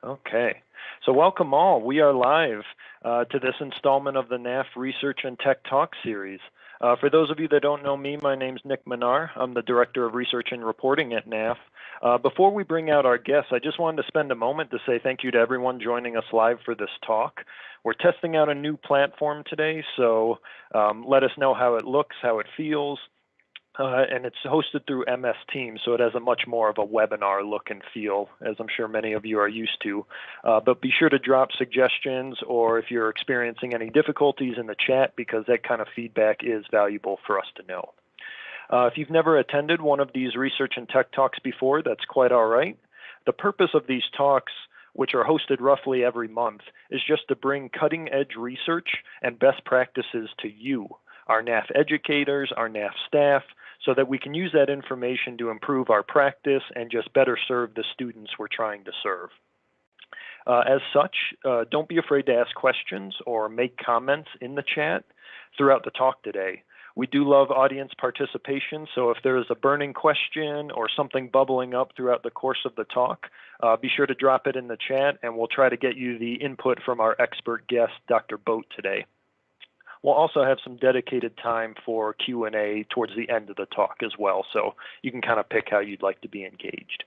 Okay, so welcome all. We are live to this installment of the NAF Research and Tech Talk series. For those of you that don't know me, my name's Nick Minar. I'm the Director of Research and Reporting at NAF. Before we bring out our guests, I just wanted to spend a moment to say thank you to everyone joining us live for this talk. We're testing out a new platform today, so let us know how it looks, how it feels. And it's hosted through MS Teams, so it has a much more of a webinar look and feel, as I'm sure many of you are used to. But be sure to drop suggestions, or if you're experiencing any difficulties, in the chat, because that kind of feedback is valuable for us to know. If you've never attended one of these Research and Tech Talks before, that's quite all right. The purpose of these talks, which are hosted roughly every month, is just to bring cutting-edge research and best practices to you, our NAF educators, our NAF staff, so that we can use that information to improve our practice and just better serve the students we're trying to serve. As such, don't be afraid to ask questions or make comments in the chat throughout the talk today. We do love audience participation, so if there is a burning question or something bubbling up throughout the course of the talk, be sure to drop it in the chat, and we'll try to get you the input from our expert guest, Dr. Boat, today. We'll also have some dedicated time for Q&A towards the end of the talk as well, so you can kind of pick how you'd like to be engaged.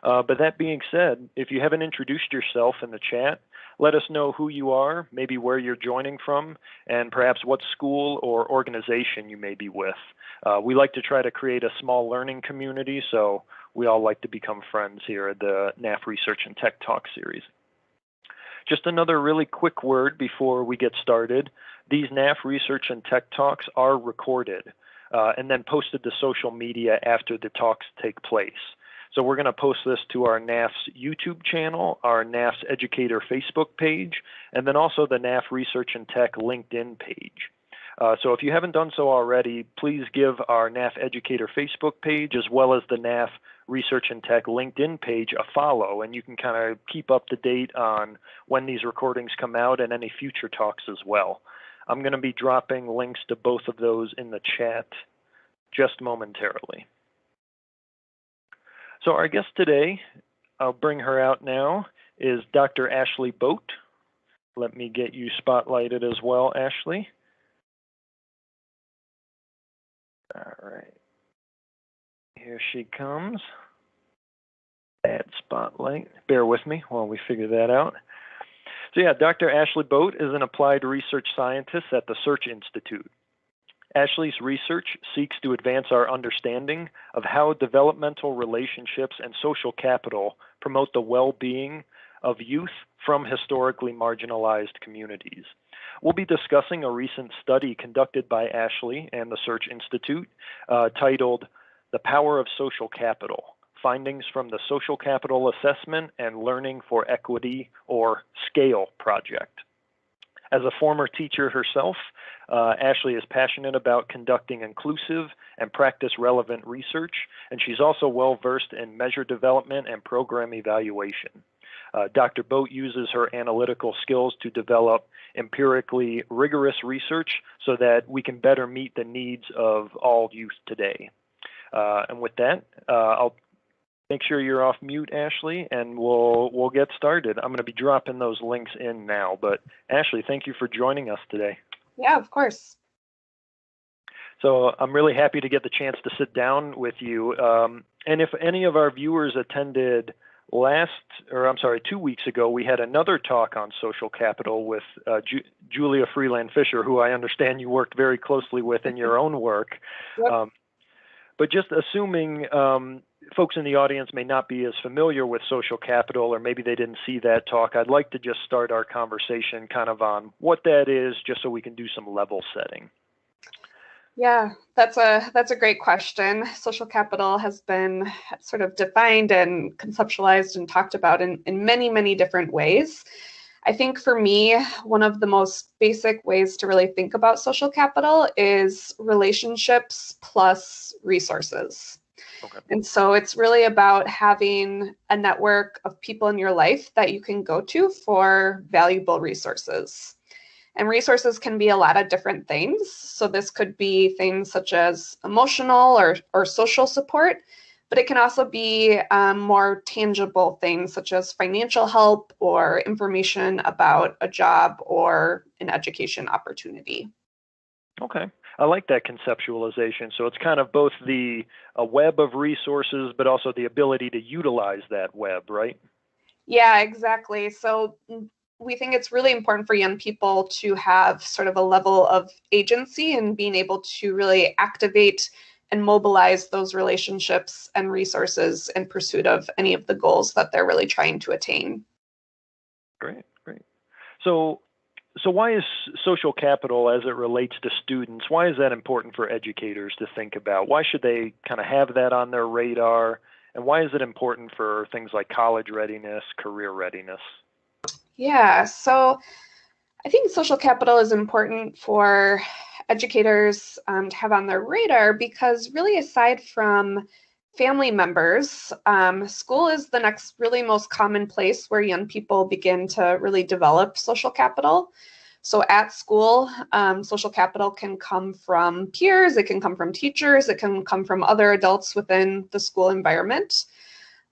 But that being said, if you haven't introduced yourself in the chat, let us know who you are, maybe where you're joining from, and perhaps what school or organization you may be with. We like to try to create a small learning community, so we all like to become friends here at the NAF Research and Tech Talk series. Just another really quick word before we get started. These NAF Research and Tech Talks are recorded and then posted to social media after the talks take place. So we're going to post this to our NAF's YouTube channel, our NAF's Educator Facebook page, and then also the NAF Research and Tech LinkedIn page. So if you haven't done so already, please give our NAF Educator Facebook page as well as the NAF Research and Tech LinkedIn page a follow, and you can kind of keep up to date on when these recordings come out and any future talks as well. I'm going to be dropping links to both of those in the chat just momentarily. So our guest today, I'll bring her out now, is Dr. Ashley Boat. Let me get you spotlighted as well, Ashley. All right. Here she comes. Add spotlight. Bear with me while we figure that out. So yeah, Dr. Ashley Boat is an applied research scientist at the Search Institute. Ashley's research seeks to advance our understanding of how developmental relationships and social capital promote the well-being of youth from historically marginalized communities. We'll be discussing a recent study conducted by Ashley and the Search Institute titled "The Power of Social Capital: Findings from the Social Capital Assessment and Learning for Equity, or SCALE project." As a former teacher herself, Ashley is passionate about conducting inclusive and practice-relevant research, and she's also well-versed in measure development and program evaluation. Dr. Boat uses her analytical skills to develop empirically rigorous research so that we can better meet the needs of all youth today. And with that, I'll make sure you're off mute, Ashley, and we'll get started. I'm going to be dropping those links in now, but Ashley, thank you for joining us today. Yeah, of course. So I'm really happy to get the chance to sit down with you. And if any of our viewers attended 2 weeks ago, we had another talk on social capital with Julia Freeland Fisher, who I understand you worked very closely with in your own work. Yep. But just assuming folks in the audience may not be as familiar with social capital, or maybe they didn't see that talk, I'd like to just start our conversation kind of on what that is, just so we can do some level setting. Yeah, that's a great question. Social capital has been sort of defined and conceptualized and talked about in many, many different ways. I think for me, one of the most basic ways to really think about social capital is relationships plus resources. Okay. And so it's really about having a network of people in your life that you can go to for valuable resources. And resources can be a lot of different things. So this could be things such as emotional or social support, but it can also be more tangible things such as financial help or information about a job or an education opportunity. Okay. I like that conceptualization. So it's kind of both a web of resources, but also the ability to utilize that web, right? Yeah, exactly. So we think it's really important for young people to have sort of a level of agency and being able to really activate and mobilize those relationships and resources in pursuit of any of the goals that they're really trying to attain. Great, great. So why is social capital as it relates to students, why is that important for educators to think about? Why should they kind of have that on their radar? And why is it important for things like college readiness, career readiness? Yeah, so I think social capital is important for educators to have on their radar because really aside from family members, school is the next really most common place where young people begin to really develop social capital. So at school, social capital can come from peers, it can come from teachers, it can come from other adults within the school environment.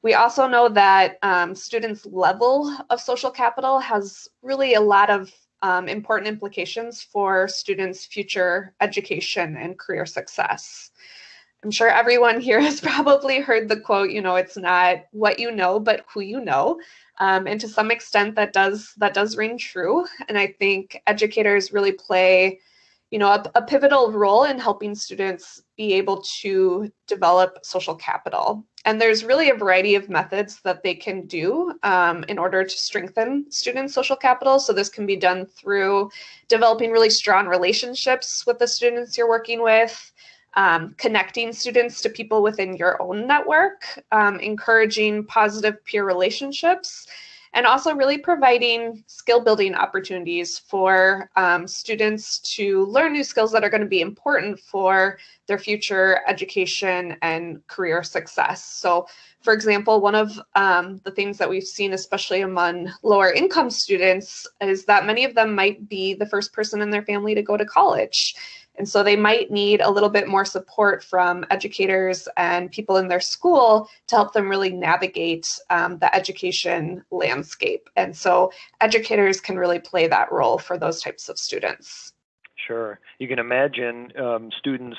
We also know that students' level of social capital has really a lot of important implications for students' future education and career success. I'm sure everyone here has probably heard the quote, it's not what you know, but who you know. And to some extent that does ring true. And I think educators really play, a pivotal role in helping students be able to develop social capital. And there's really a variety of methods that they can do in order to strengthen students' social capital. So this can be done through developing really strong relationships with the students you're working with, connecting students to people within your own network, encouraging positive peer relationships, and also really providing skill building opportunities for students to learn new skills that are going to be important for their future education and career success. So, for example, one of the things that we've seen, especially among lower income students, is that many of them might be the first person in their family to go to college. And so they might need a little bit more support from educators and people in their school to help them really navigate the education landscape. And so educators can really play that role for those types of students. Sure. You can imagine students,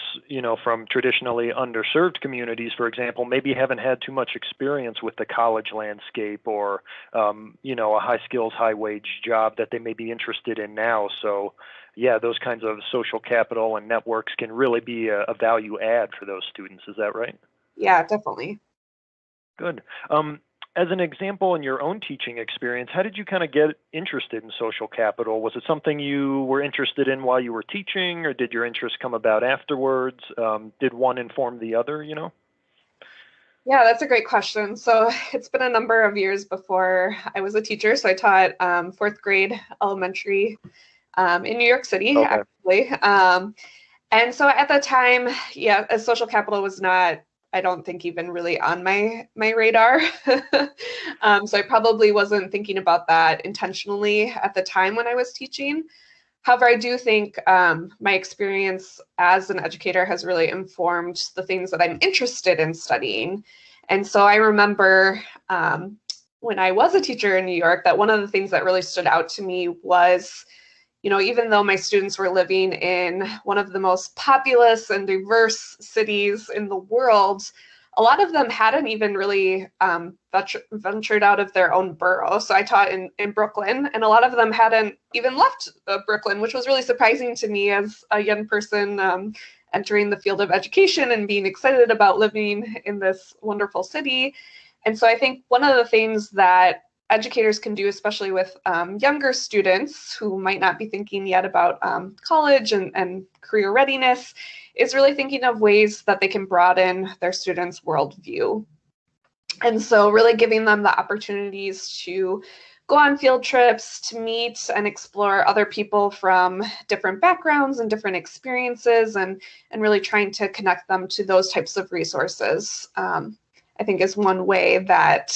from traditionally underserved communities, for example, maybe haven't had too much experience with the college landscape or, a high skills, high wage job that they may be interested in now. So, yeah, those kinds of social capital and networks can really be a value add for those students. Is that right? Yeah, definitely. Good. As an example, in your own teaching experience, how did you kind of get interested in social capital? Was it something you were interested in while you were teaching, or did your interest come about afterwards? Did one inform the other, Yeah, that's a great question. So it's been a number of years before I was a teacher. So I taught fourth grade elementary in New York City, Okay. actually. And so at the time, yeah, social capital was not, I don't think, even really on my radar. So I probably wasn't thinking about that intentionally at the time when I was teaching. However, I do think my experience as an educator has really informed the things that I'm interested in studying. And so I remember when I was a teacher in New York, that one of the things that really stood out to me was, even though my students were living in one of the most populous and diverse cities in the world, a lot of them hadn't even really ventured out of their own borough. So I taught in Brooklyn, and a lot of them hadn't even left Brooklyn, which was really surprising to me as a young person entering the field of education and being excited about living in this wonderful city. And so I think one of the things that educators can do, especially with younger students who might not be thinking yet about college and career readiness, is really thinking of ways that they can broaden their students' worldview. And so really giving them the opportunities to go on field trips, to meet and explore other people from different backgrounds and different experiences, and really trying to connect them to those types of resources, I think is one way that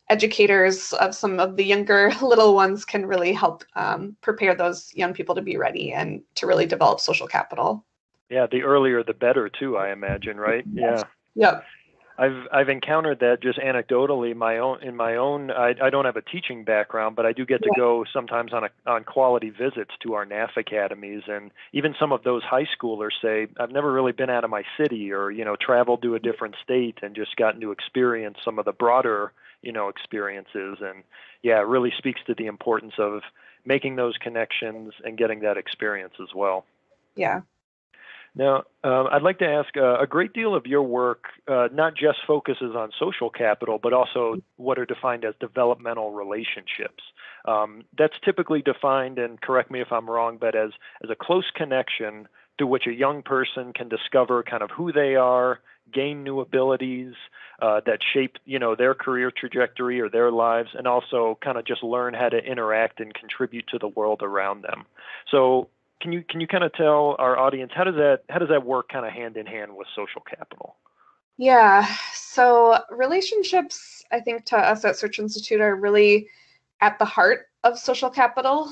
educators of some of the younger little ones can really help prepare those young people to be ready and to really develop social capital. Yeah, the earlier the better too, I imagine, right? Yeah. Yep. I've encountered that just anecdotally. I don't have a teaching background, but I do get to go sometimes on quality visits to our NAF academies, and even some of those high schoolers say, I've never really been out of my city, or traveled to a different state and just gotten to experience some of the broader experiences. And yeah, it really speaks to the importance of making those connections and getting that experience as well. Yeah. Now, I'd like to ask, a great deal of your work not just focuses on social capital, but also what are defined as developmental relationships. That's typically defined, and correct me if I'm wrong, but as a close connection to which a young person can discover kind of who they are, gain new abilities that shape, their career trajectory or their lives, and also kind of just learn how to interact and contribute to the world around them. So, Can you kind of tell our audience how does that work kind of hand in hand with social capital? Yeah, so relationships, I think, to us at Search Institute are really at the heart of social capital.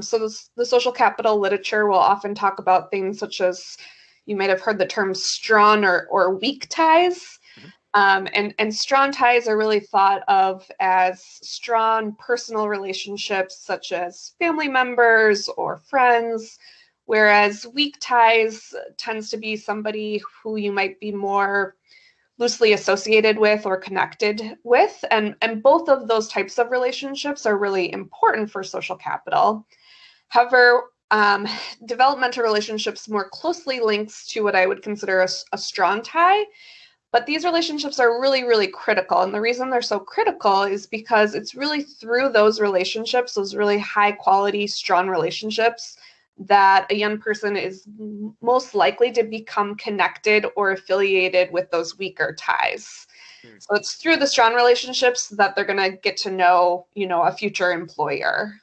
So the social capital literature will often talk about things such as, you might have heard the term strong or weak ties. And strong ties are really thought of as strong personal relationships such as family members or friends, whereas weak ties tends to be somebody who you might be more loosely associated with or connected with. And both of those types of relationships are really important for social capital. However, developmental relationships more closely links to what I would consider a strong tie. But these relationships are really, really critical. And the reason they're so critical is because it's really through those relationships, those really high quality, strong relationships, that a young person is most likely to become connected or affiliated with those weaker ties. So it's through the strong relationships that they're going to get to know, a future employer,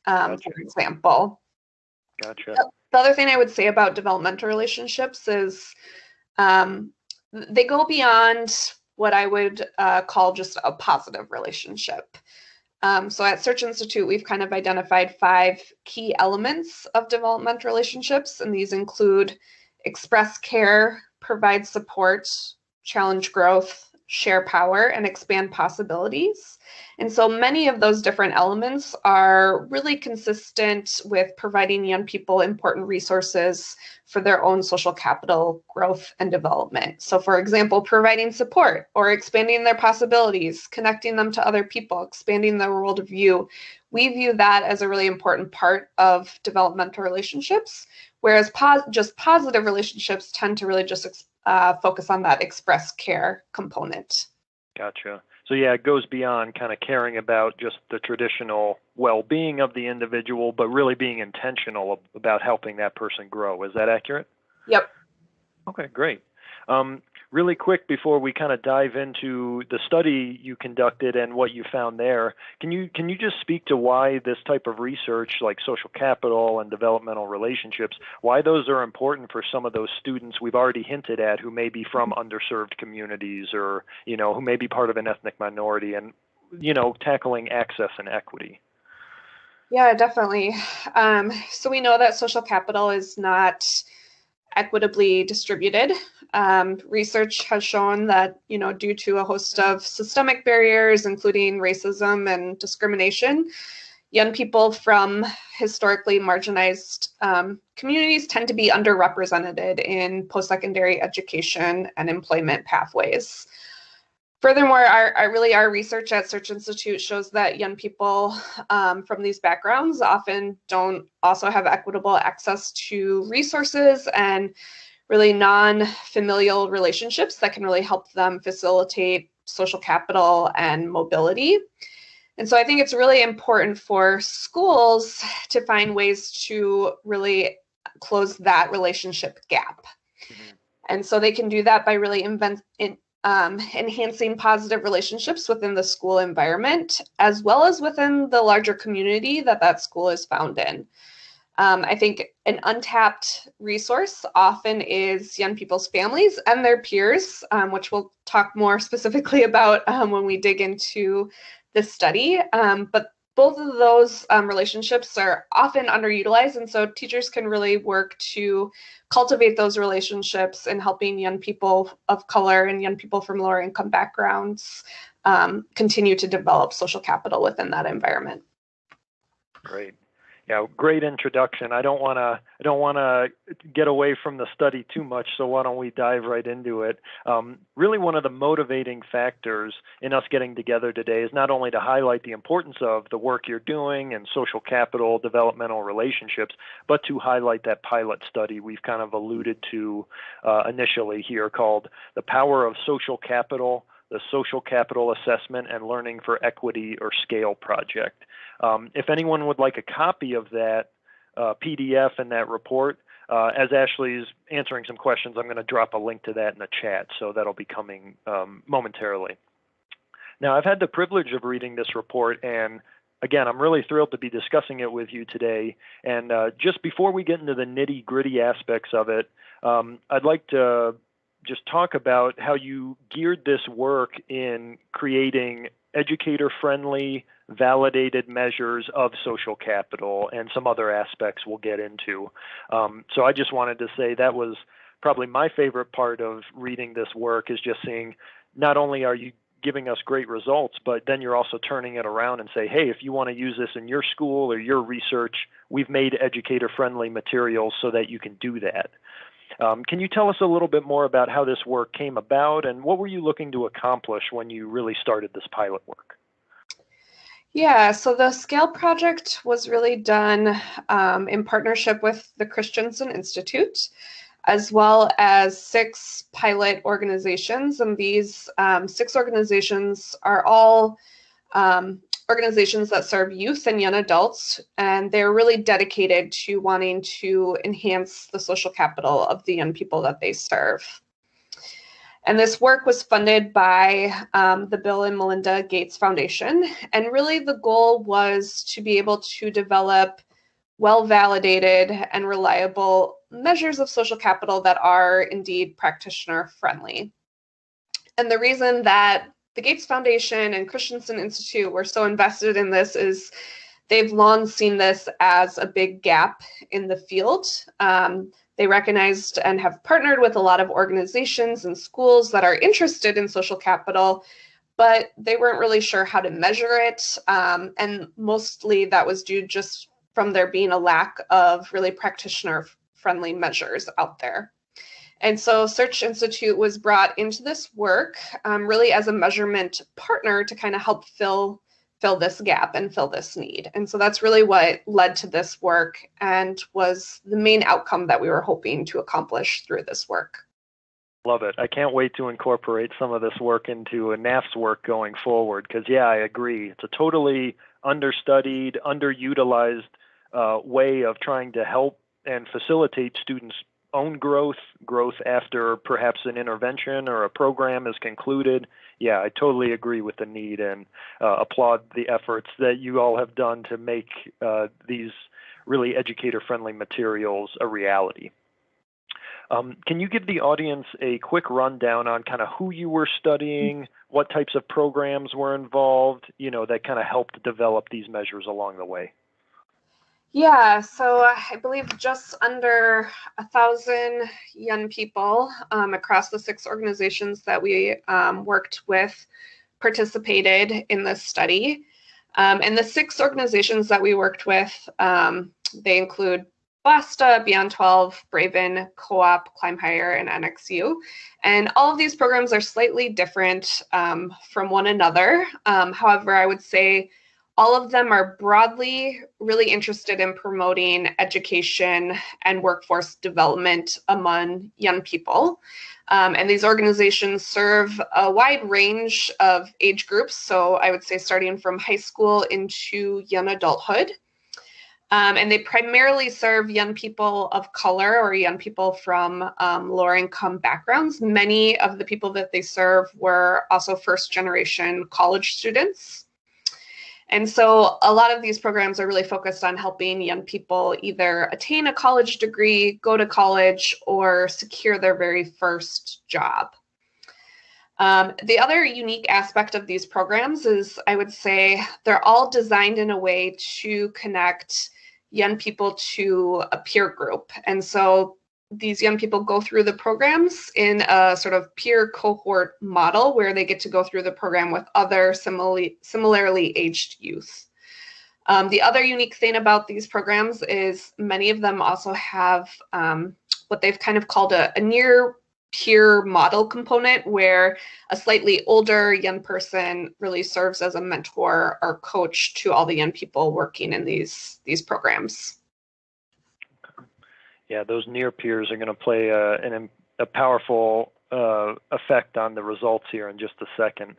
Gotcha. for example. Gotcha. The other thing I would say about developmental relationships is they go beyond what I would call just a positive relationship. So at Search Institute, we've kind of identified 5 key elements of developmental relationships, and these include express care, provide support, challenge growth, share power, and expand possibilities. And so many of those different elements are really consistent with providing young people important resources for their own social capital growth and development. So for example, providing support or expanding their possibilities, connecting them to other people, expanding their worldview. We view that as a really important part of developmental relationships, whereas just positive relationships tend to really just focus on that express care component. Gotcha. So yeah, it goes beyond kind of caring about just the traditional well-being of the individual, but really being intentional about helping that person grow. Is that accurate? Yep. Okay, great. Really quick before we kind of dive into the study you conducted and what you found there, can you just speak to why this type of research, like social capital and developmental relationships, why those are important for some of those students we've already hinted at who may be from underserved communities or, who may be part of an ethnic minority and, tackling access and equity? Yeah, definitely. So we know that social capital is not equitably distributed. Research has shown that, due to a host of systemic barriers, including racism and discrimination, young people from historically marginalized communities tend to be underrepresented in post-secondary education and employment pathways. Furthermore, our research at Search Institute shows that young people from these backgrounds often don't also have equitable access to resources and really non-familial relationships that can really help them facilitate social capital and mobility. And so I think it's really important for schools to find ways to really close that relationship gap. Mm-hmm. And so they can do that by really enhancing positive relationships within the school environment, as well as within the larger community that school is found in. I think an untapped resource often is young people's families and their peers, which we'll talk more specifically about when we dig into this study. But both of those relationships are often underutilized, and so teachers can really work to cultivate those relationships in helping young people of color and young people from lower income backgrounds continue to develop social capital within that environment. Great. Yeah, great introduction. I don't want to get away from the study too much, so why don't we dive right into it? Really, one of the motivating factors in us getting together today is not only to highlight the importance of the work you're doing in social capital, developmental relationships, but to highlight that pilot study we've kind of alluded to initially here, called The Power of Social Capital, the Social Capital Assessment and Learning for Equity or SCALE project. If anyone would like a copy of that PDF and that report, as Ashley's answering some questions, I'm going to drop a link to that in the chat, so that'll be coming momentarily. Now, I've had the privilege of reading this report, and again, I'm really thrilled to be discussing it with you today. And just before we get into the nitty-gritty aspects of it, I'd like to just talk about how you geared this work in creating educator-friendly, validated measures of social capital and some other aspects we'll get into. So I just wanted to say that was probably my favorite part of reading this work, is just seeing not only are you giving us great results, but then you're also turning it around and say, hey, if you want to use this in your school or your research, we've made educator-friendly materials so that you can do that. Can you tell us a little bit more about how this work came about, and what were you looking to accomplish when you really started this pilot work? Yeah, so the SCALE project was really done in partnership with the Christensen Institute, as well as 6 pilot organizations. And these 6 organizations are all organizations that serve youth and young adults, and they're really dedicated to wanting to enhance the social capital of the young people that they serve. And this work was funded by the Bill and Melinda Gates Foundation. And really the goal was to be able to develop well-validated and reliable measures of social capital that are indeed practitioner-friendly. And the reason that the Gates Foundation and Christensen Institute were so invested in this is they've long seen this as a big gap in the field. They recognized and have partnered with a lot of organizations and schools that are interested in social capital, but they weren't really sure how to measure it. And mostly that was due just from there being a lack of really practitioner-friendly measures out there. And so Search Institute was brought into this work really as a measurement partner to kind of help fill this gap and fill this need. And so that's really what led to this work and was the main outcome that we were hoping to accomplish through this work. Love it. I can't wait to incorporate some of this work into a NAFs work going forward, because, yeah, I agree. It's a totally understudied, underutilized way of trying to help and facilitate students' own growth after perhaps an intervention or a program is concluded. Yeah, I totally agree with the need and applaud the efforts that you all have done to make these really educator-friendly materials a reality. Can you give the audience a quick rundown on kind of who you were studying, what types of programs were involved, that kind of helped develop these measures along the way? Yeah, so I believe just under 1,000 young people across the 6 organizations that we worked with participated in this study. And the 6 organizations that we worked with, they include BASTA, Beyond 12, Braven, Co-op, Climb Higher, and NXU. And all of these programs are slightly different from one another. However, I would say all of them are broadly really interested in promoting education and workforce development among young people. And these organizations serve a wide range of age groups. So I would say starting from high school into young adulthood. And they primarily serve young people of color or young people from lower income backgrounds. Many of the people that they serve were also first generation college students. And so a lot of these programs are really focused on helping young people either attain a college degree, go to college, or secure their very first job. The other unique aspect of these programs is, I would say, they're all designed in a way to connect young people to a peer group. And so these young people go through the programs in a sort of peer cohort model where they get to go through the program with other similarly aged youth. The other unique thing about these programs is many of them also have what they've kind of called a near peer model component, where a slightly older young person really serves as a mentor or coach to all the young people working in these programs. Yeah, those near peers are going to play a powerful effect on the results here in just a second.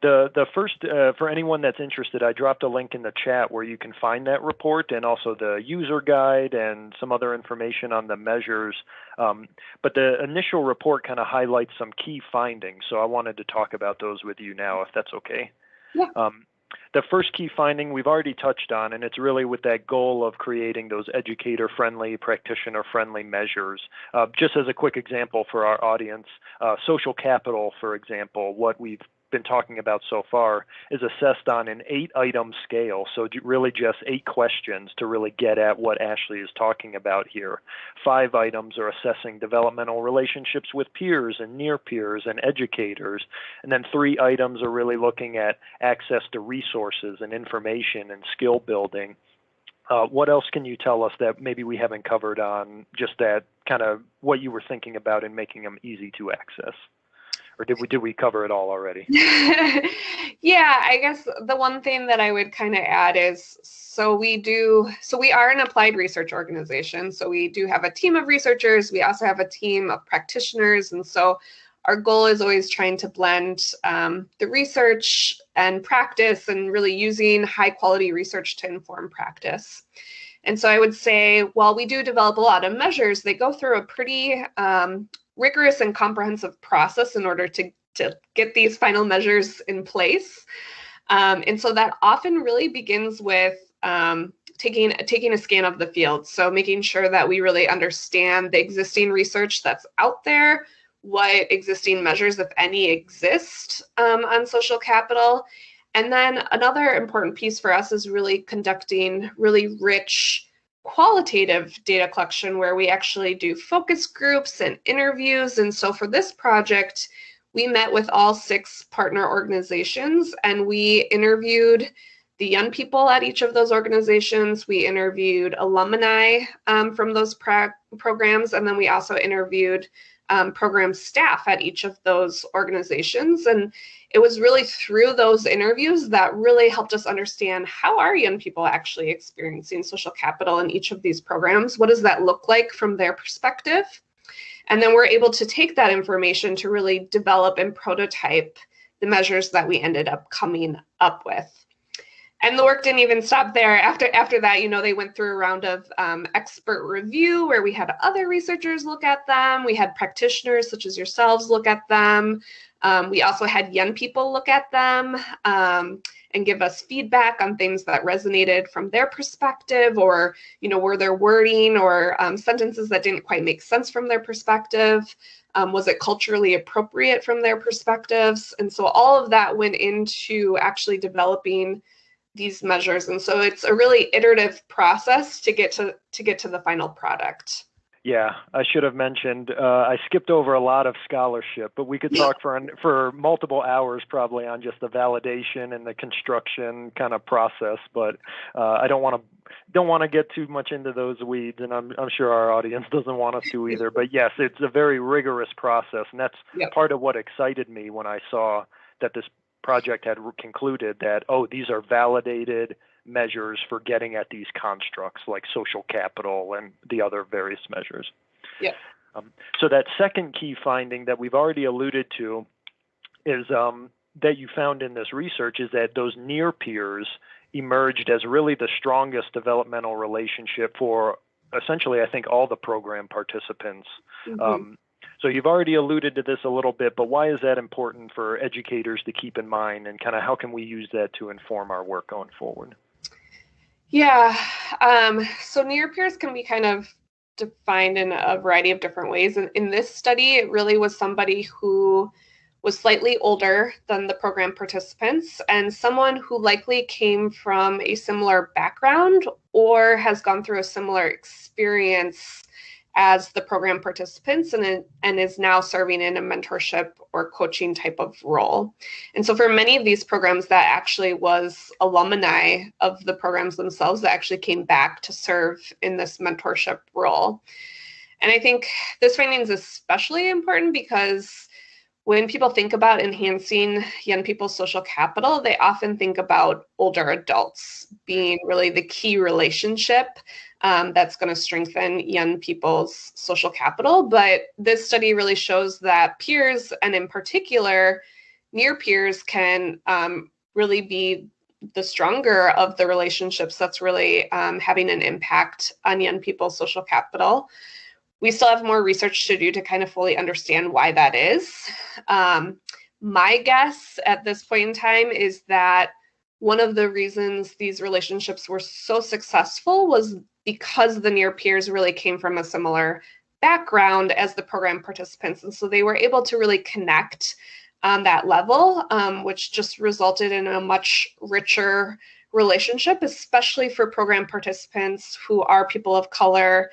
The first, for anyone that's interested, I dropped a link in the chat where you can find that report and also the user guide and some other information on the measures. But the initial report kind of highlights some key findings, so I wanted to talk about those with you now, if that's okay. Yeah. The first key finding we've already touched on, and it's really with that goal of creating those educator-friendly, practitioner-friendly measures. Just as a quick example for our audience, social capital, for example, what we've been talking about so far is assessed on an 8-item scale. So really just 8 questions to really get at what Ashley is talking about here. 5 items are assessing developmental relationships with peers and near peers and educators. And then 3 items are really looking at access to resources and information and skill building. What else can you tell us that maybe we haven't covered on just that kind of what you were thinking about in making them easy to access? Or did we cover it all already? Yeah, I guess the one thing that I would kind of add is, so we are an applied research organization. So we do have a team of researchers. We also have a team of practitioners. And so our goal is always trying to blend the research and practice and really using high quality research to inform practice. And so I would say, while we do develop a lot of measures, they go through a pretty rigorous and comprehensive process in order to get these final measures in place. And so that often really begins with taking a scan of the field. So making sure that we really understand the existing research that's out there, what existing measures, if any, exist on social capital. And then another important piece for us is really conducting really rich qualitative data collection where we actually do focus groups and interviews. And so for this project, we met with all 6 partner organizations and we interviewed the young people at each of those organizations. We interviewed alumni from those programs, and then we also interviewed program staff at each of those organizations. And it was really through those interviews that really helped us understand, how are young people actually experiencing social capital in each of these programs? What does that look like from their perspective? And then we're able to take that information to really develop and prototype the measures that we ended up coming up with. And the work didn't even stop there. After that, they went through a round of expert review where we had other researchers look at them. We had practitioners such as yourselves look at them. We also had young people look at them and give us feedback on things that resonated from their perspective, or, were there wording or sentences that didn't quite make sense from their perspective? Was it culturally appropriate from their perspectives? And so all of that went into actually developing these measures. And so it's a really iterative process to get to the final product. Yeah, I should have mentioned, I skipped over a lot of scholarship, but we could talk for multiple hours probably on just the validation and the construction kind of process. But I don't want to get too much into those weeds, and I'm sure our audience doesn't want us to either. But yes, it's a very rigorous process, and that's part of what excited me when I saw that this project had concluded that, these are validated measures for getting at these constructs like social capital and the other various measures. Yeah. So that second key finding that we've already alluded to is that you found in this research is that those near peers emerged as really the strongest developmental relationship for essentially, I think, all the program participants. Mm-hmm. So you've already alluded to this a little bit, but why is that important for educators to keep in mind, and kind of how can we use that to inform our work going forward? Yeah, so near peers can be kind of defined in a variety of different ways. And in this study, it really was somebody who was slightly older than the program participants and someone who likely came from a similar background or has gone through a similar experience as the program participants and is now serving in a mentorship or coaching type of role. And so for many of these programs, that actually was alumni of the programs themselves that actually came back to serve in this mentorship role. And I think this finding is especially important because when people think about enhancing young people's social capital, they often think about older adults being really the key relationship that's going to strengthen young people's social capital. But this study really shows that peers, and in particular, near peers, can really be the stronger of the relationships that's really having an impact on young people's social capital. We still have more research to do to kind of fully understand why that is. My guess at this point in time is that one of the reasons these relationships were so successful was because the near peers really came from a similar background as the program participants. And so they were able to really connect on that level, which just resulted in a much richer relationship, especially for program participants who are people of color,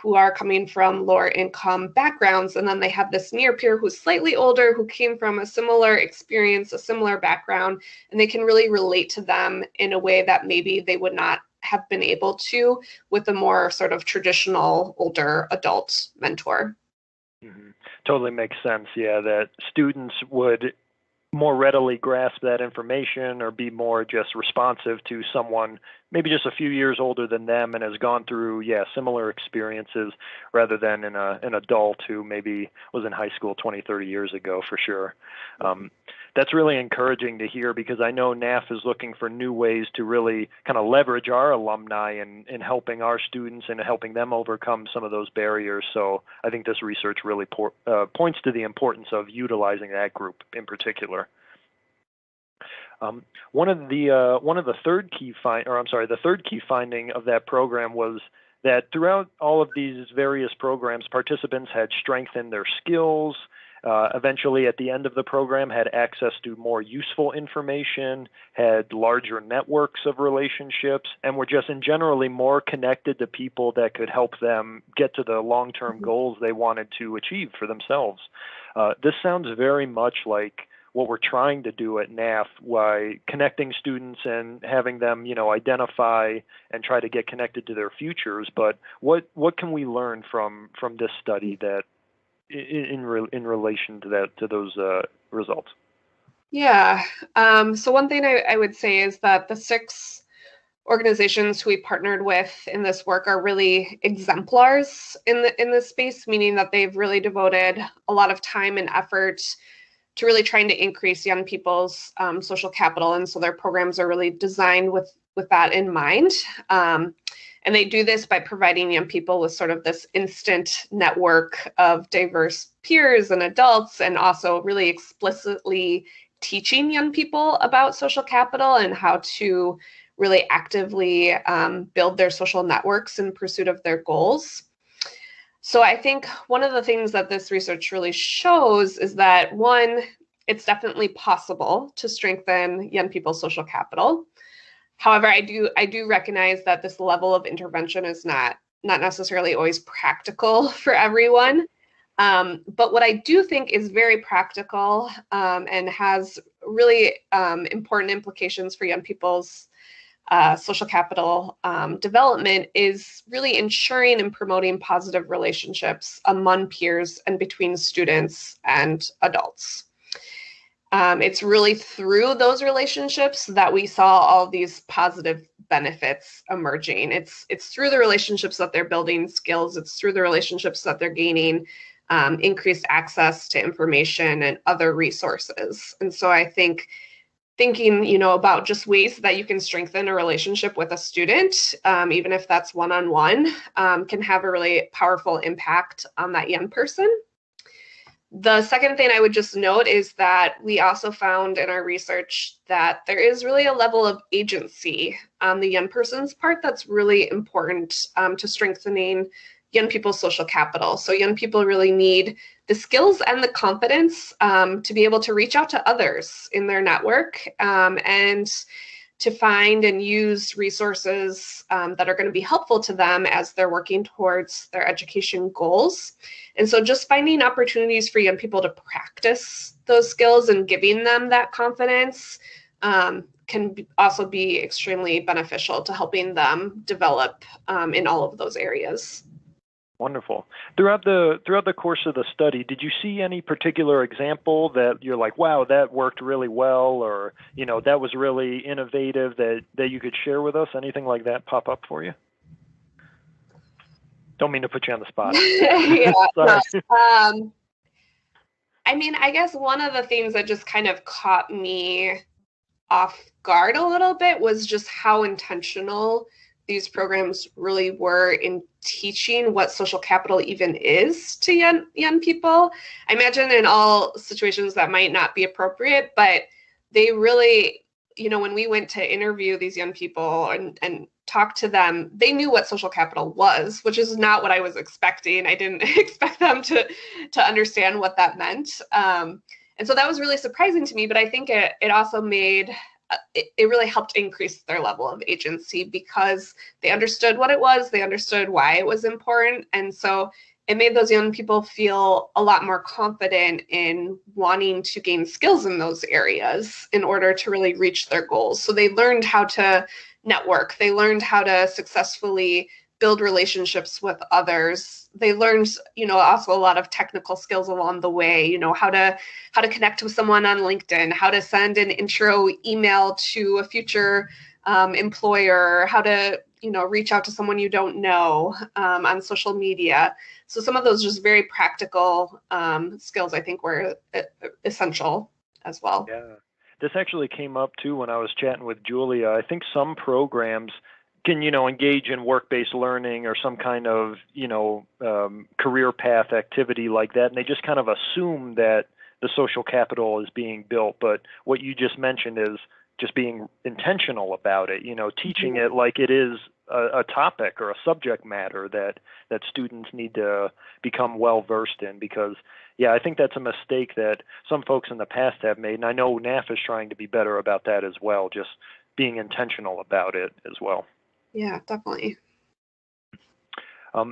who are coming from lower income backgrounds. And then they have this near peer who's slightly older, who came from a similar experience, a similar background, and they can really relate to them in a way that maybe they would not have been able to with a more sort of traditional older adult mentor. Mm-hmm. Totally makes sense. Yeah, that students would more readily grasp that information or be more just responsive to someone maybe just a few years older than them and has gone through, similar experiences rather than an adult who maybe was in high school 20, 30 years ago, for sure. That's really encouraging to hear because I know NAF is looking for new ways to really kind of leverage our alumni in helping our students and helping them overcome some of those barriers. So I think this research really points to the importance of utilizing that group in particular. The third key finding of that program was that throughout all of these various programs, participants had strengthened their skills. Eventually, at the end of the program, had access to more useful information, had larger networks of relationships, and were just in generally more connected to people that could help them get to the long-term goals they wanted to achieve for themselves. This sounds very much like what we're trying to do at NAF by connecting students and having them, identify and try to get connected to their futures. But what can we learn from this study that in relation to those results? Yeah. So one thing I would say is that the 6 organizations who we partnered with in this work are really exemplars in this space, meaning that they've really devoted a lot of time and effort to really trying to increase young people's social capital. And so their programs are really designed with that in mind. And they do this by providing young people with sort of this instant network of diverse peers and adults, and also really explicitly teaching young people about social capital and how to really actively build their social networks in pursuit of their goals. So I think one of the things that this research really shows is that, one, it's definitely possible to strengthen young people's social capital. However, I do recognize that this level of intervention is not necessarily always practical for everyone. But what I do think is very practical and has really important implications for young people's social capital development is really ensuring and promoting positive relationships among peers and between students and adults. It's really through those relationships that we saw all these positive benefits emerging. It's through the relationships that they're building skills. It's through the relationships that they're gaining increased access to information and other resources. And so I think thinking, about just ways that you can strengthen a relationship with a student, even if that's one-on-one, can have a really powerful impact on that young person. The second thing I would just note is that we also found in our research that there is really a level of agency on the young person's part that's really important to strengthening young people's social capital. So young people really need the skills and the confidence to be able to reach out to others in their network and to find and use resources that are going to be helpful to them as they're working towards their education goals. And so just finding opportunities for young people to practice those skills and giving them that confidence can also be extremely beneficial to helping them develop in all of those areas. Wonderful. Throughout the course of the study, did you see any particular example that you're like, wow, that worked really well, or that was really innovative that you could share with us? Anything like that pop up for you? Don't mean to put you on the spot. Yeah. Sorry. I mean, I guess one of the things that just kind of caught me off guard a little bit was just how intentional these programs really were in teaching what social capital even is to young people. I imagine in all situations that might not be appropriate, but they really, when we went to interview these young people and talk to them, they knew what social capital was, which is not what I was expecting. I didn't expect them to understand what that meant. And so that was really surprising to me, but I think it also made it really helped increase their level of agency because they understood what it was, they understood why it was important. And so it made those young people feel a lot more confident in wanting to gain skills in those areas in order to really reach their goals. So they learned how to network, they learned how to successfully build relationships with others. They learned, also a lot of technical skills along the way, how to connect with someone on LinkedIn, how to send an intro email to a future employer, how to, reach out to someone you don't know on social media. So some of those just very practical skills, I think, were essential as well. Yeah, this actually came up too when I was chatting with Julia. I think some programs can, engage in work-based learning or some kind of, career path activity like that. And they just kind of assume that the social capital is being built. But what you just mentioned is just being intentional about it, teaching it like it is a topic or a subject matter that students need to become well-versed in. Because, yeah, I think that's a mistake that some folks in the past have made. And I know NAF is trying to be better about that as well, just being intentional about it as well. Yeah, definitely.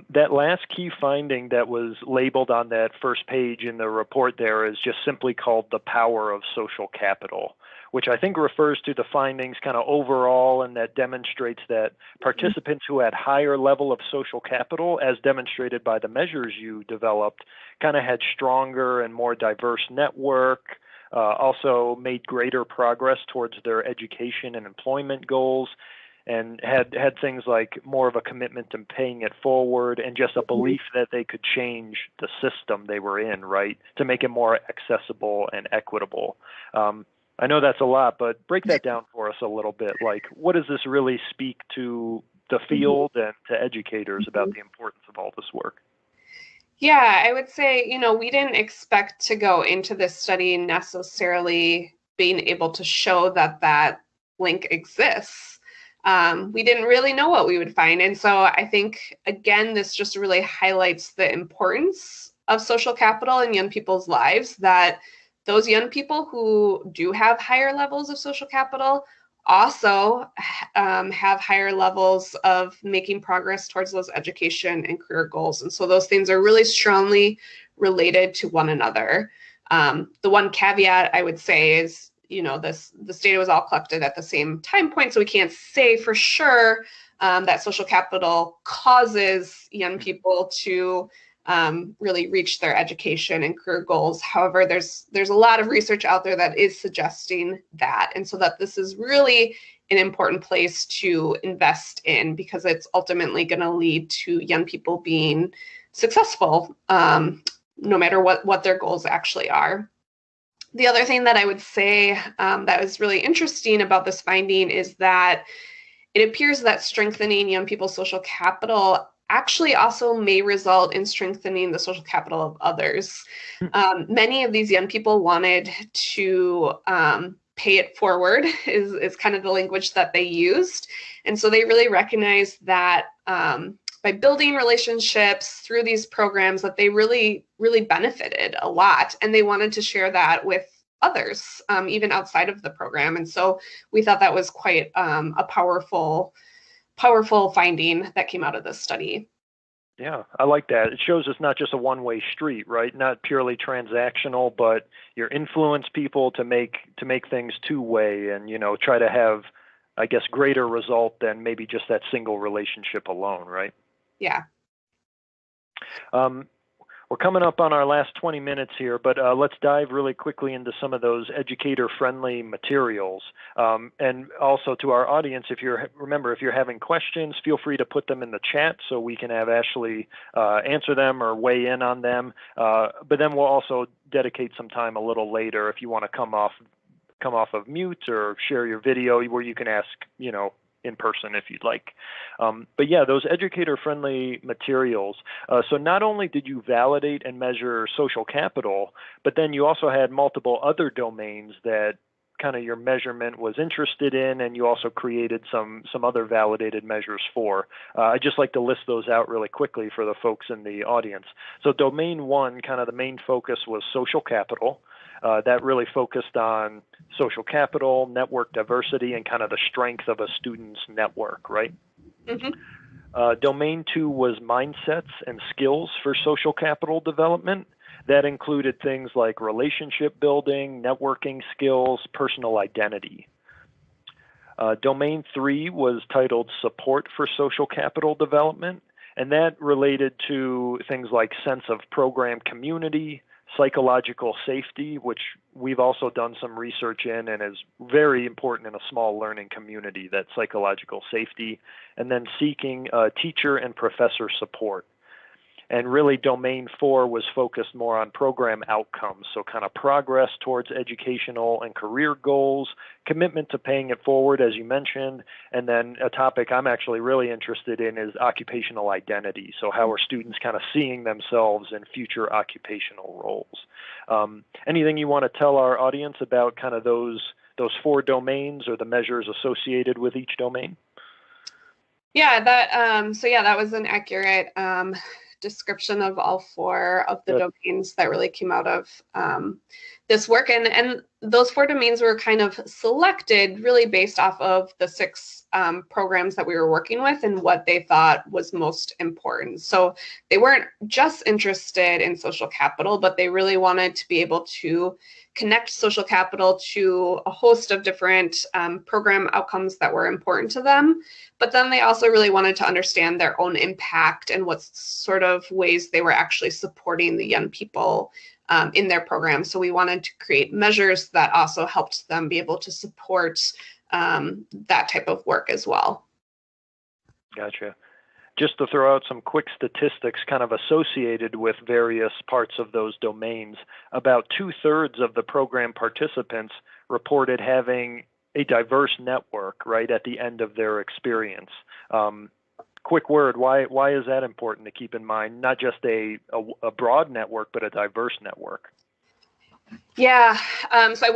That last key finding that was labeled on that first page in the report there is just simply called the power of social capital, which I think refers to the findings kind of overall, and that demonstrates that participants who had higher level of social capital, as demonstrated by the measures you developed, kind of had stronger and more diverse network, also made greater progress towards their education and employment goals, and had things like more of a commitment to paying it forward and just a belief that they could change the system they were in, right, to make it more accessible and equitable. I know that's a lot, but break that down for us a little bit. Like, what does this really speak to the field and to educators about the importance of all this work? Yeah, I would say, we didn't expect to go into this study necessarily being able to show that link exists. We didn't really know what we would find. And so I think, again, this just really highlights the importance of social capital in young people's lives, that those young people who do have higher levels of social capital also have higher levels of making progress towards those education and career goals. And so those things are really strongly related to one another. The one caveat I would say is, this data was all collected at the same time point, so we can't say for sure that social capital causes young people to really reach their education and career goals. However, there's a lot of research out there that is suggesting that, and so that this is really an important place to invest in, because it's ultimately going to lead to young people being successful, no matter what their goals actually are. The other thing that I would say that was really interesting about this finding is that it appears that strengthening young people's social capital actually also may result in strengthening the social capital of others. Many of these young people wanted to pay it forward is kind of the language that they used. And so they really recognized that by building relationships through these programs that they really, really benefited a lot. And they wanted to share that with others, even outside of the program. And so we thought that was quite a powerful finding that came out of this study. Yeah, I like that. It shows it's not just a one-way street, right? Not purely transactional, but you influence people to make things two-way and, try to have, I guess, greater result than maybe just that single relationship alone, right? Yeah. We're coming up on our last 20 minutes here, but let's dive really quickly into some of those educator-friendly materials. And also to our audience, if you're having questions, feel free to put them in the chat so we can have Ashley answer them or weigh in on them. But then we'll also dedicate some time a little later if you want to come off of mute or share your video where you can ask, in person if you'd like. But yeah, those educator-friendly materials. So not only did you validate and measure social capital, but then you also had multiple other domains that kind of your measurement was interested in, and you also created some other validated measures for. I'd just like to list those out really quickly for the folks in the audience. So domain one, kind of the main focus was social capital. That really focused on social capital, network diversity, and kind of the strength of a student's network, right? Mm-hmm. Domain two was mindsets and skills for social capital development. That included things like relationship building, networking skills, personal identity. Domain three was titled support for social capital development, and that related to things like sense of program community, psychological safety, which we've also done some research in and is very important in a small learning community, that psychological safety, and then seeking teacher and professor support. And really, domain four was focused more on program outcomes, so kind of progress towards educational and career goals, commitment to paying it forward, as you mentioned, and then a topic I'm actually really interested in is occupational identity. So how are students kind of seeing themselves in future occupational roles? Anything you want to tell our audience about kind of those four domains or the measures associated with each domain? Yeah, that was an accurate description of all four of the domains that really came out of this work. And those four domains were kind of selected really based off of the six programs that we were working with and what they thought was most important. So they weren't just interested in social capital, but they really wanted to be able to connect social capital to a host of different program outcomes that were important to them. But then they also really wanted to understand their own impact and what sort of ways they were actually supporting the young people in their program. So we wanted to create measures that also helped them be able to support that type of work as well. Gotcha. Just to throw out some quick statistics kind of associated with various parts of those domains, about 2/3 of the program participants reported having a diverse network right at the end of their experience. Quick word, why is that important to keep in mind? Not just a broad network, but a diverse network. Yeah, so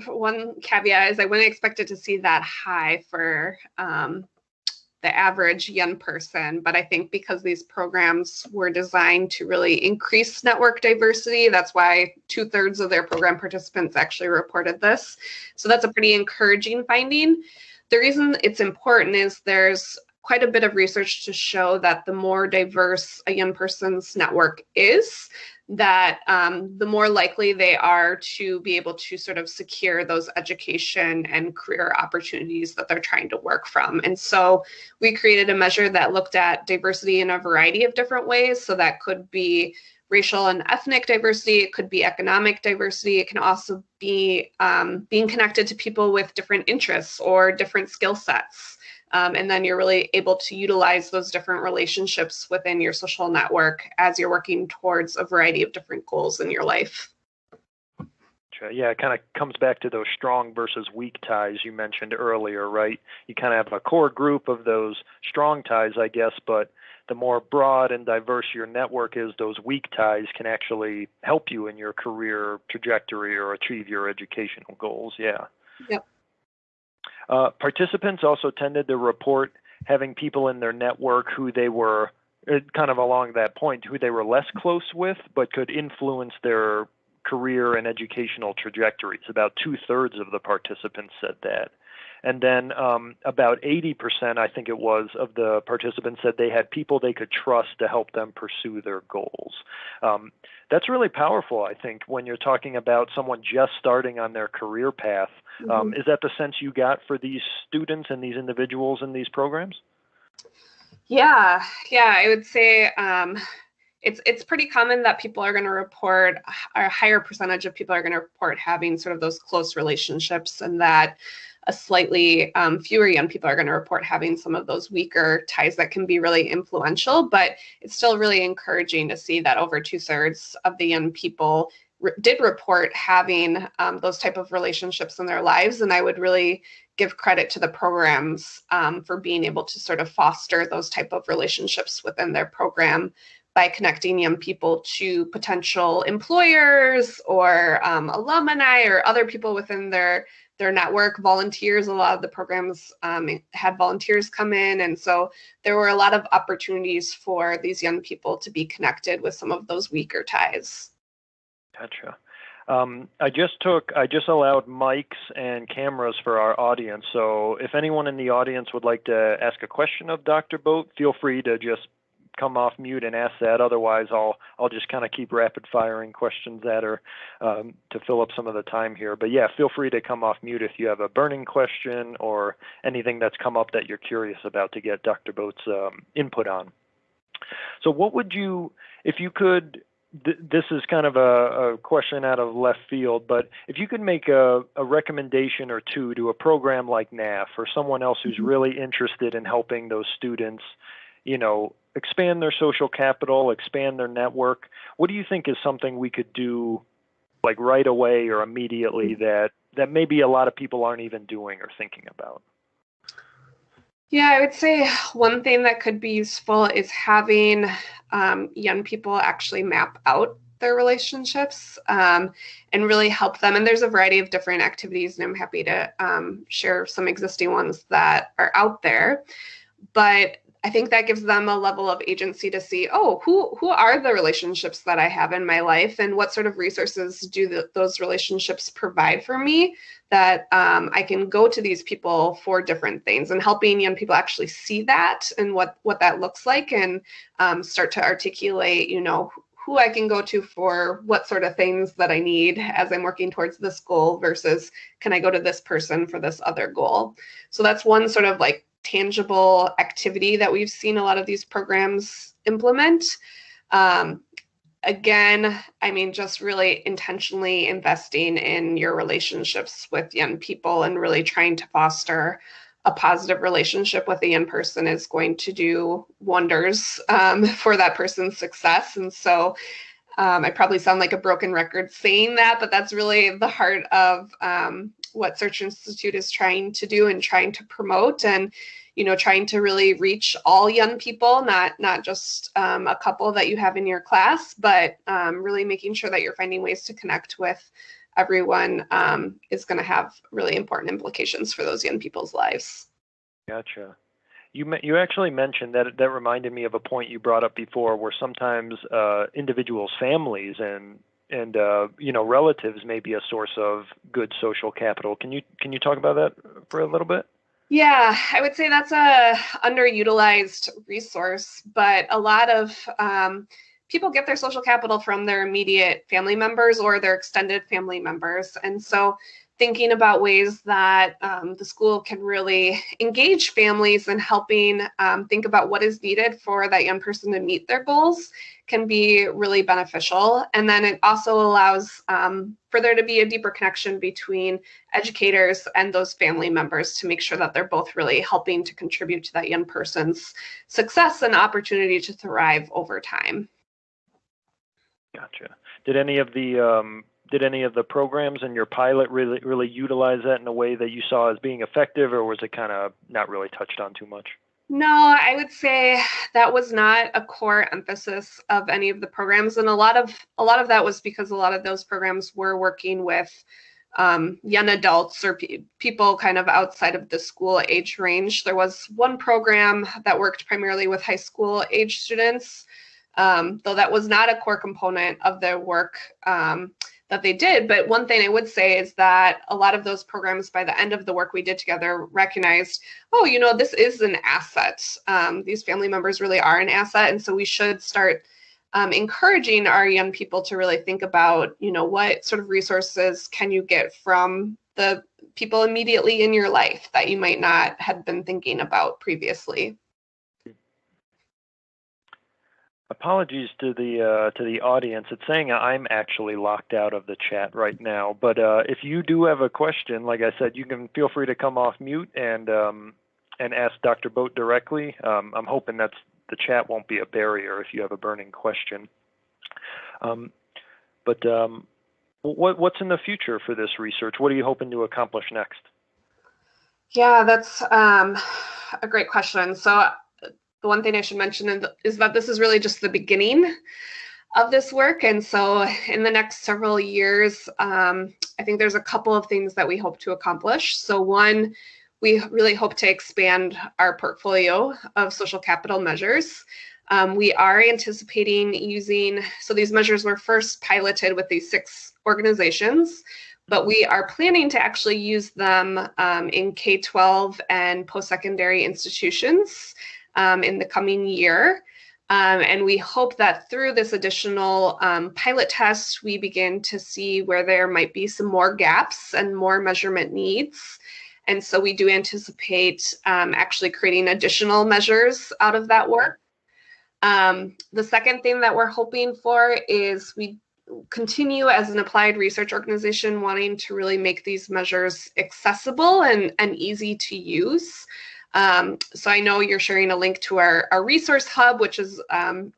one caveat is I wouldn't expect it to see that high for the average young person, but I think because these programs were designed to really increase network diversity, that's why 2/3 of their program participants actually reported this. So that's a pretty encouraging finding. The reason it's important is there's quite a bit of research to show that the more diverse a young person's network is, that the more likely they are to be able to sort of secure those education and career opportunities that they're trying to work from. And so we created a measure that looked at diversity in a variety of different ways. So that could be racial and ethnic diversity, it could be economic diversity, it can also be being connected to people with different interests or different skill sets. And then you're really able to utilize those different relationships within your social network as you're working towards a variety of different goals in your life. Yeah, it kind of comes back to those strong versus weak ties you mentioned earlier, right? You kind of have a core group of those strong ties, I guess, but the more broad and diverse your network is, those weak ties can actually help you in your career trajectory or achieve your educational goals. Yeah. Yep. Participants also tended to report having people in their network who they were kind of along that point, who they were less close with, but could influence their career and educational trajectories. About 2/3 of the participants said that. And then about 80%, I think it was, of the participants said they had people they could trust to help them pursue their goals. That's really powerful, I think, when you're talking about someone just starting on their career path. Is that the sense you got for these students and these individuals in these programs? Yeah, I would say it's pretty common that people are going to report, a higher percentage of people are going to report having sort of those close relationships, and that a slightly fewer young people are going to report having some of those weaker ties that can be really influential. But it's still really encouraging to see that over 2/3 of the young people did report having those type of relationships in their lives. And I would really give credit to the programs for being able to sort of foster those type of relationships within their program by connecting young people to potential employers or alumni or other people within their network, volunteers. A lot of the programs had volunteers come in. And so there were a lot of opportunities for these young people to be connected with some of those weaker ties. Gotcha. I just allowed mics and cameras for our audience. So if anyone in the audience would like to ask a question of Dr. Boat, feel free to just come off mute and ask that. Otherwise, I'll just kind of keep rapid firing questions at her to fill up some of the time here. But yeah, feel free to come off mute if you have a burning question or anything that's come up that you're curious about to get Dr. Boat's input on. So what would you, if you could, this is kind of a question out of left field, but if you could make a recommendation or two to a program like NAF or someone else who's really interested in helping those students, expand their social capital, expand their network, what do you think is something we could do like right away or immediately that maybe a lot of people aren't even doing or thinking about? Yeah, I would say one thing that could be useful is having young people actually map out their relationships and really help them. And there's a variety of different activities, and I'm happy to share some existing ones that are out there. But I think that gives them a level of agency to see, who are the relationships that I have in my life, and what sort of resources do those relationships provide for me that I can go to these people for different things, and helping young people actually see that and what that looks like, and start to articulate, who I can go to for what sort of things that I need as I'm working towards this goal versus can I go to this person for this other goal. So that's one sort of like tangible activity that we've seen a lot of these programs implement. Again, just really intentionally investing in your relationships with young people and really trying to foster a positive relationship with a young person is going to do wonders for that person's success. And so I probably sound like a broken record saying that, but that's really the heart of what Search Institute is trying to do and trying to promote, and trying to really reach all young people, not just a couple that you have in your class, but really making sure that you're finding ways to connect with everyone is going to have really important implications for those young people's lives. Gotcha. You actually mentioned that reminded me of a point you brought up before, where sometimes individuals' families and relatives may be a source of good social capital. Can you talk about that for a little bit? Yeah, I would say that's a underutilized resource, but a lot of people get their social capital from their immediate family members or their extended family members. And so thinking about ways that the school can really engage families in helping think about what is needed for that young person to meet their goals can be really beneficial. And then it also allows for there to be a deeper connection between educators and those family members to make sure that they're both really helping to contribute to that young person's success and opportunity to thrive over time. Gotcha. Did any of the programs in your pilot really utilize that in a way that you saw as being effective, or was it kind of not really touched on too much? No, I would say that was not a core emphasis of any of the programs, and a lot of that was because a lot of those programs were working with young adults or people kind of outside of the school age range. There was one program that worked primarily with high school age students, though that was not a core component of their work that they did. But one thing I would say is that a lot of those programs, by the end of the work we did together, recognized, oh, this is an asset. These family members really are an asset. And so we should start encouraging our young people to really think about, what sort of resources can you get from the people immediately in your life that you might not have been thinking about previously. Apologies to the audience. It's saying I'm actually locked out of the chat right now. But if you do have a question, like I said, you can feel free to come off mute and ask Dr. Boat directly. I'm hoping the chat won't be a barrier if you have a burning question. But what's in the future for this research? What are you hoping to accomplish next? Yeah, that's a great question. So the one thing I should mention is that this is really just the beginning of this work. And so in the next several years, I think there's a couple of things that we hope to accomplish. So one, we really hope to expand our portfolio of social capital measures. We are anticipating so these measures were first piloted with these 6 organizations, but we are planning to actually use them in K-12 and post-secondary institutions in the coming year. And we hope that through this additional pilot test, we begin to see where there might be some more gaps and more measurement needs. And so we do anticipate actually creating additional measures out of that work. The second thing that we're hoping for is we continue as an applied research organization wanting to really make these measures accessible and easy to use. So I know you're sharing a link to our resource hub, which is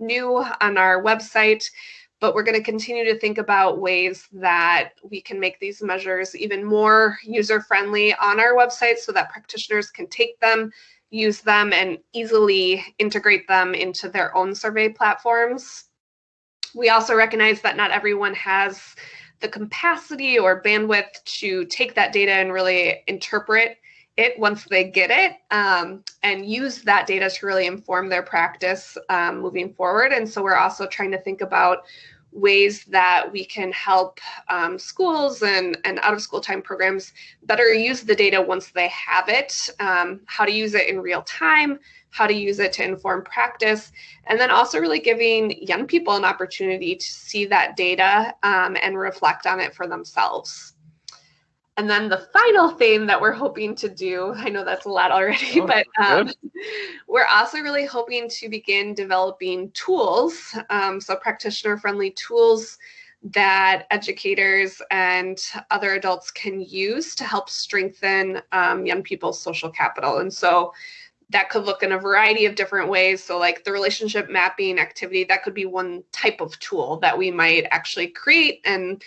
new on our website, but we're going to continue to think about ways that we can make these measures even more user-friendly on our website so that practitioners can take them, use them, and easily integrate them into their own survey platforms. We also recognize that not everyone has the capacity or bandwidth to take that data and really interpret it once they get it and use that data to really inform their practice moving forward. And so we're also trying to think about ways that we can help schools and out of school time programs better use the data once they have it, how to use it in real time, how to use it to inform practice, and then also really giving young people an opportunity to see that data and reflect on it for themselves. And then the final thing that we're hoping to do, I know that's a lot already, but we're also really hoping to begin developing tools, so practitioner-friendly tools that educators and other adults can use to help strengthen young people's social capital. And so that could look in a variety of different ways. So like the relationship mapping activity, that could be one type of tool that we might actually create and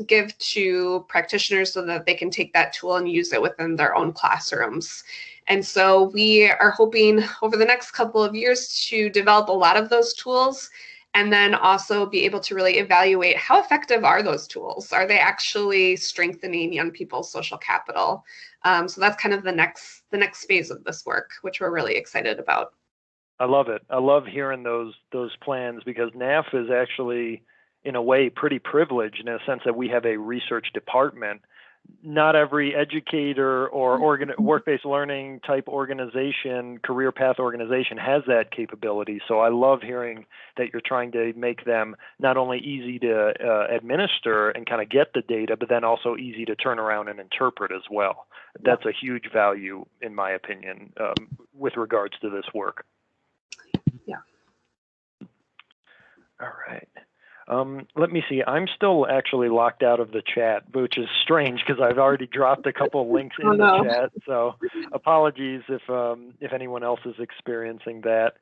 give to practitioners so that they can take that tool and use it within their own classrooms. And so we are hoping over the next couple of years to develop a lot of those tools and then also be able to really evaluate how effective are those tools? Are they actually strengthening young people's social capital? So that's kind of the next phase of this work, which we're really excited about. I love it. I love hearing those plans because NAF is actually, in a way, pretty privileged in a sense that we have a research department. Not every educator or work-based learning type organization, career path organization has that capability. So I love hearing that you're trying to make them not only easy to administer and kind of get the data, but then also easy to turn around and interpret as well. That's a huge value, in my opinion, with regards to this work. Yeah. All right. Let me see. I'm still actually locked out of the chat, which is strange because I've already dropped a couple of links in the chat. So apologies if anyone else is experiencing that.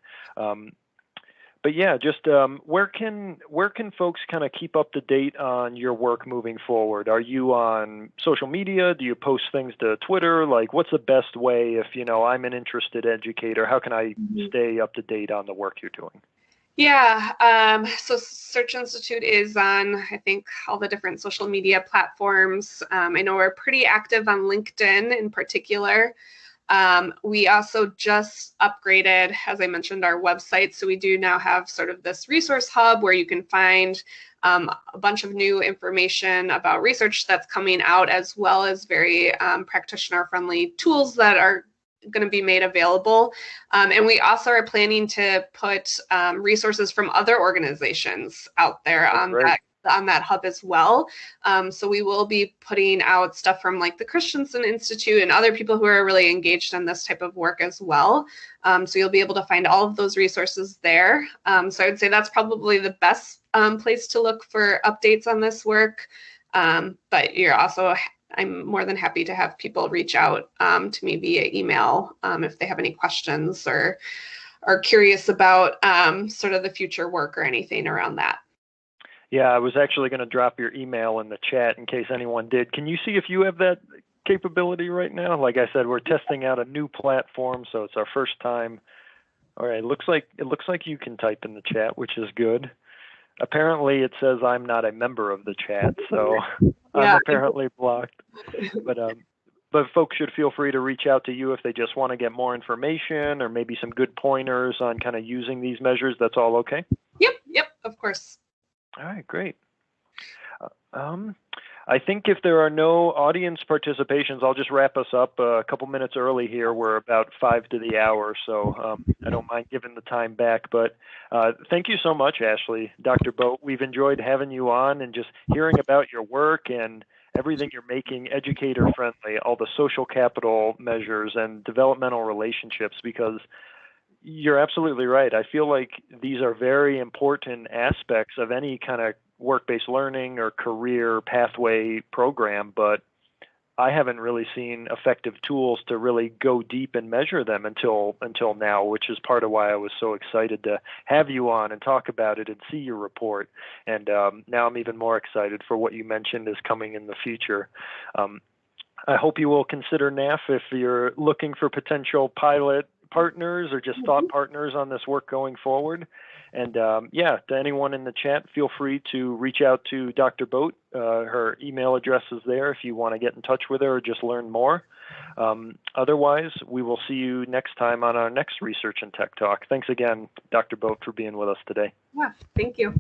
But yeah, just where can folks kind of keep up to date on your work moving forward? Are you on social media? Do you post things to Twitter? Like, what's the best way if I'm an interested educator? How can I stay up to date on the work you're doing? Yeah, so Search Institute is on, I think, all the different social media platforms. I know we're pretty active on LinkedIn in particular. We also just upgraded, as I mentioned, our website. So we do now have sort of this resource hub where you can find a bunch of new information about research that's coming out, as well as very practitioner-friendly tools that are going to be made available. And we also are planning to put resources from other organizations out there on that hub as well. So we will be putting out stuff from like the Christensen Institute and other people who are really engaged in this type of work as well. So you'll be able to find all of those resources there. So I would say that's probably the best place to look for updates on this work. But I'm more than happy to have people reach out to me via email if they have any questions or are curious about sort of the future work or anything around that. Yeah, I was actually going to drop your email in the chat in case anyone did. Can you see if you have that capability right now? Like I said, we're testing out a new platform, so it's our first time. All right, it looks like you can type in the chat, which is good. Apparently, it says I'm not a member of the chat, so I'm apparently blocked. But folks should feel free to reach out to you if they just want to get more information or maybe some good pointers on kind of using these measures. That's all okay? Yep, of course. All right, great. I think if there are no audience participations, I'll just wrap us up a couple minutes early here. We're about 5 to the hour, so I don't mind giving the time back. But thank you so much, Ashley. Dr. Boat, we've enjoyed having you on and just hearing about your work and everything you're making educator-friendly, all the social capital measures and developmental relationships, because you're absolutely right. I feel like these are very important aspects of any kind of work-based learning or career pathway program, but I haven't really seen effective tools to really go deep and measure them until now, which is part of why I was so excited to have you on and talk about it and see your report. And now I'm even more excited for what you mentioned is coming in the future. I hope you will consider NAF if you're looking for potential pilot partners or just thought partners on this work going forward. And to anyone in the chat, feel free to reach out to Dr. Boat. Her email address is there if you want to get in touch with her or just learn more. Otherwise, we will see you next time on our next Research and Tech Talk. Thanks again, Dr. Boat, for being with us today. Yeah, thank you.